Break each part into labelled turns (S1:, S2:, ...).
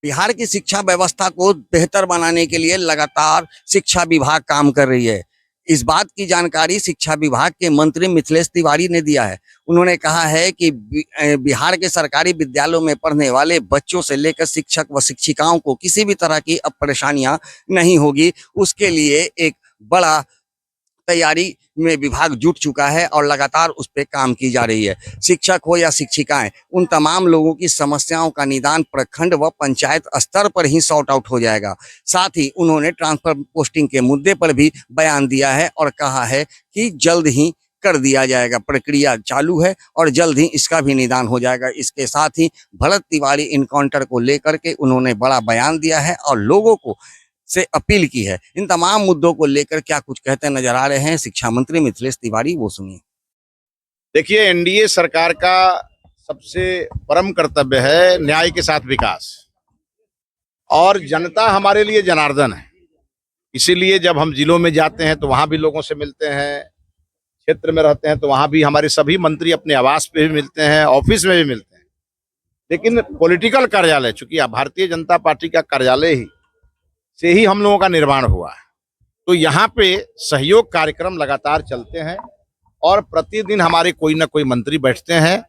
S1: बिहार की शिक्षा व्यवस्था को बेहतर बनाने के लिए लगातार शिक्षा विभाग काम कर रही है। इस बात की जानकारी शिक्षा विभाग के मंत्री मिथिलेश तिवारी ने दिया है। उन्होंने कहा है कि बिहार के सरकारी विद्यालयों में पढ़ने वाले बच्चों से लेकर शिक्षक व शिक्षिकाओं को किसी भी तरह की अब परेशानियां नहीं होगी। उसके लिए एक बड़ा तैयारी में विभाग जुट चुका है और लगातार उस पर काम की जा रही है। शिक्षक हो या शिक्षिकाएं, उन तमाम लोगों की समस्याओं का निदान प्रखंड व पंचायत स्तर पर ही सॉर्ट आउट हो जाएगा। साथ ही उन्होंने ट्रांसफर पोस्टिंग के मुद्दे पर भी बयान दिया है और कहा है कि जल्द ही कर दिया जाएगा, प्रक्रिया चालू है और जल्द ही इसका भी निदान हो जाएगा। इसके साथ ही भरत तिवारी इनकाउंटर को लेकर के उन्होंने बड़ा बयान दिया है और लोगों को से अपील की है। इन तमाम मुद्दों को लेकर क्या कुछ कहते नजर आ रहे हैं शिक्षा मंत्री मिथिलेश तिवारी, वो सुनिए।
S2: देखिए, एनडीए सरकार का सबसे परम कर्तव्य है न्याय के साथ विकास, और जनता हमारे लिए जनार्दन है। इसीलिए जब हम जिलों में जाते हैं तो वहां भी लोगों से मिलते हैं, क्षेत्र में रहते हैं तो वहां भी हमारे सभी मंत्री अपने आवास पे भी मिलते हैं, ऑफिस में भी मिलते हैं। लेकिन पॉलिटिकल कार्यालय, चूंकि भारतीय जनता पार्टी का कार्यालय ही से ही हम लोगों का निर्माण हुआ है, तो यहाँ पे सहयोग कार्यक्रम लगातार चलते हैं और प्रतिदिन हमारे कोई ना कोई मंत्री बैठते हैं।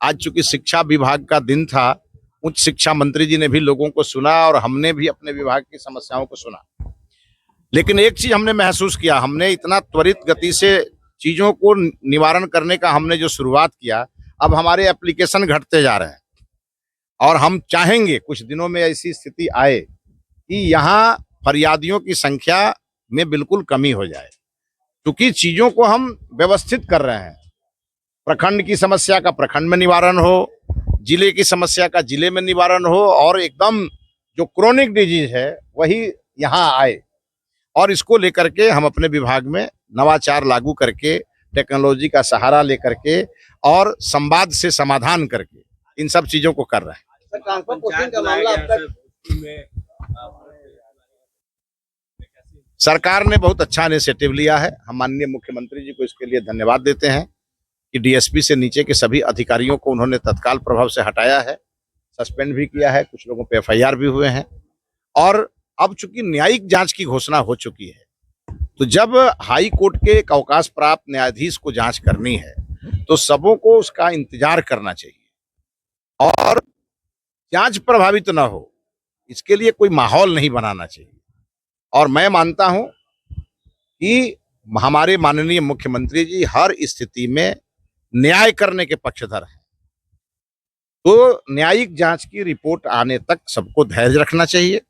S2: आज चूंकि शिक्षा विभाग का दिन था, उच्च शिक्षा मंत्री जी ने भी लोगों को सुना और हमने भी अपने विभाग की समस्याओं को सुना। लेकिन एक चीज हमने महसूस किया, हमने इतना त्वरित गति से चीजों को निवारण करने का हमने जो शुरुआत किया, अब हमारे एप्लीकेशन घटते जा रहे हैं और हम चाहेंगे कुछ दिनों में ऐसी स्थिति आए कि यहाँ फरियादियों की संख्या में बिल्कुल कमी हो जाए, क्योंकि चीजों को हम व्यवस्थित कर रहे हैं। प्रखंड की समस्या का प्रखंड में निवारण हो, जिले की समस्या का जिले में निवारण हो, और एकदम जो क्रोनिक डिजीज है वही यहाँ आए। और इसको लेकर के हम अपने विभाग में नवाचार लागू करके, टेक्नोलॉजी का सहारा लेकर के और संवाद से समाधान करके इन सब चीजों को कर रहे हैं। सरकार ने बहुत अच्छा इनिशिएटिव लिया है। हम माननीय मुख्यमंत्री जी को इसके लिए धन्यवाद देते हैं कि डीएसपी से नीचे के सभी अधिकारियों को उन्होंने तत्काल प्रभाव से हटाया है, सस्पेंड भी किया है, कुछ लोगों पे एफआईआर भी हुए हैं। और अब चूंकि न्यायिक जांच की घोषणा हो चुकी है, तो जब हाई कोर्ट के एक अवकाश प्राप्त न्यायाधीश को जांच करनी है तो सबों को उसका इंतजार करना चाहिए और जांच प्रभावित न हो, इसके लिए कोई माहौल नहीं बनाना चाहिए। और मैं मानता हूं कि हमारे माननीय मुख्यमंत्री जी हर स्थिति में न्याय करने के पक्षधर हैं, तो न्यायिक जांच की रिपोर्ट आने तक सबको धैर्य रखना चाहिए।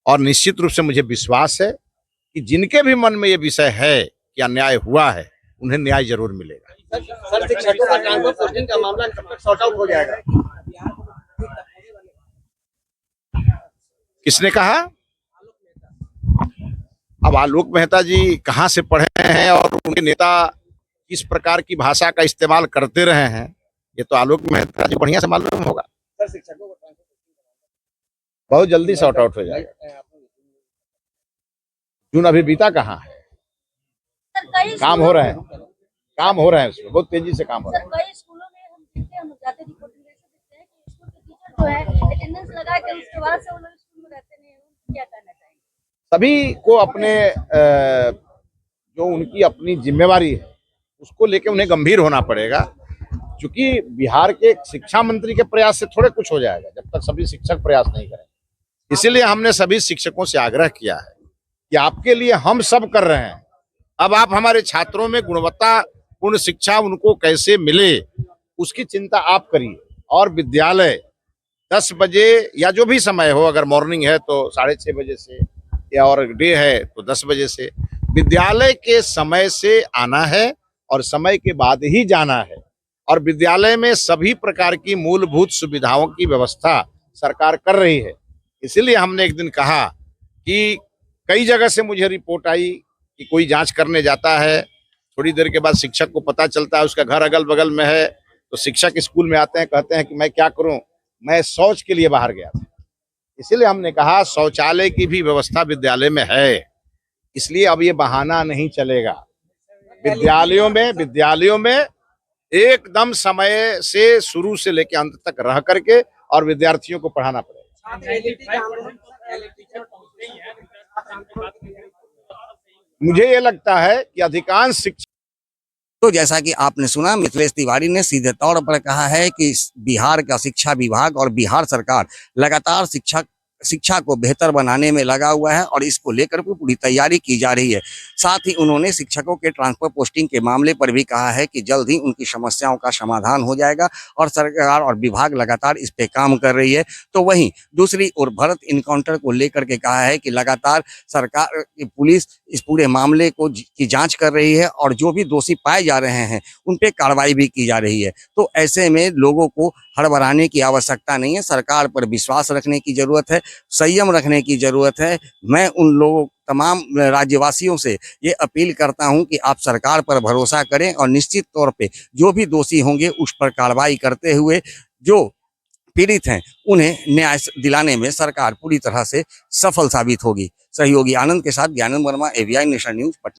S2: और निश्चित रूप से मुझे विश्वास है कि जिनके भी मन में ये विषय है कि अन्याय हुआ है, उन्हें न्याय जरूर मिलेगा।
S3: सर, शिक्षकों का ट्रांसफर पोस्टिंग का मामला कब तक सॉर्ट आउट हो जाएगा?
S2: किसने कहा? अब आलोक मेहता जी कहाँ से पढ़े हैं और उनके नेता किस प्रकार की भाषा का इस्तेमाल करते रहे हैं, ये तो आलोक मेहता जी बढ़िया से मालूम होगा।
S3: सर, शिक्षकों का
S2: बहुत जल्दी सॉर्ट आउट हो जाएगा। जून अभी बीता कहाँ है, काम हो रहे हैं, काम हो रहे हैं, उसमें बहुत तेजी से काम हो रहा है।
S4: कई स्कूलों में हम देखते हैं, हम जाते रिपोर्टिंग देखते हैं कि स्कूल के टीचर जो है अटेंडेंस लगा के उसके बाद से वो लोग स्कूल में रहते नहीं, क्या करना चाहिए?
S2: सभी को अपने जो उनकी अपनी जिम्मेवारी है उसको लेके उन्हें गंभीर होना पड़ेगा, क्योंकि बिहार के शिक्षा मंत्री के प्रयास से थोड़े कुछ हो जाएगा जब तक सभी शिक्षक प्रयास नहीं करें। इसीलिए हमने सभी शिक्षकों से आग्रह किया है कि आपके लिए हम सब कर रहे हैं, अब आप हमारे छात्रों में गुणवत्तापूर्ण शिक्षा उनको कैसे मिले उसकी चिंता आप करिए। और विद्यालय 10 बजे या जो भी समय हो, अगर मॉर्निंग है तो 6:30 बजे से, या और डे है तो 10 बजे से, विद्यालय के समय से आना है और समय के बाद ही जाना है। और विद्यालय में सभी प्रकार की मूलभूत सुविधाओं की व्यवस्था सरकार कर रही है। इसीलिए हमने एक दिन कहा कि कई जगह से मुझे रिपोर्ट आई कि कोई जांच करने जाता है, थोड़ी देर के बाद शिक्षक को पता चलता है उसका घर अगल बगल में है, तो शिक्षक स्कूल में आते हैं, कहते हैं कि मैं क्या करूं, मैं शौच के लिए बाहर गया था। इसीलिए हमने कहा शौचालय की भी व्यवस्था विद्यालय में है, इसलिए अब ये बहाना नहीं चलेगा। विद्यालयों में एकदम समय से शुरू से लेकर अंत तक रह करके और विद्यार्थियों को पढ़ाना पड़ेगा। मुझे ये लगता है कि अधिकांश शिक्षक
S1: तो जैसा कि आपने सुना, मिथिलेश तिवारी ने सीधे तौर पर कहा है कि बिहार का शिक्षा विभाग और बिहार सरकार लगातार शिक्षा को बेहतर बनाने में लगा हुआ है और इसको लेकर के पूरी तैयारी की जा रही है। साथ ही उन्होंने शिक्षकों के ट्रांसफर पोस्टिंग के मामले पर भी कहा है कि जल्द ही उनकी समस्याओं का समाधान हो जाएगा और सरकार और विभाग लगातार इस पे काम कर रही है। तो वहीं दूसरी ओर भरत इनकाउंटर को लेकर के कहा है कि लगातार सरकार पुलिस इस पूरे मामले की जांच कर रही है और जो भी दोषी पाए जा रहे हैं उन पे कार्रवाई भी की जा रही है। तो ऐसे में लोगों को हड़बड़ाने की आवश्यकता नहीं है, सरकार पर विश्वास रखने की जरूरत है, संयम रखने की जरूरत है। मैं उन लोगों तमाम राज्यवासियों से ये अपील करता हूं कि आप सरकार पर भरोसा करें और निश्चित तौर पे जो भी दोषी होंगे उस पर कार्रवाई करते हुए जो पीड़ित हैं उन्हें न्याय दिलाने में सरकार पूरी तरह से सफल साबित होगी। सहयोगी आनंद के साथ Gyanand Verma, AVI nation news, Patna.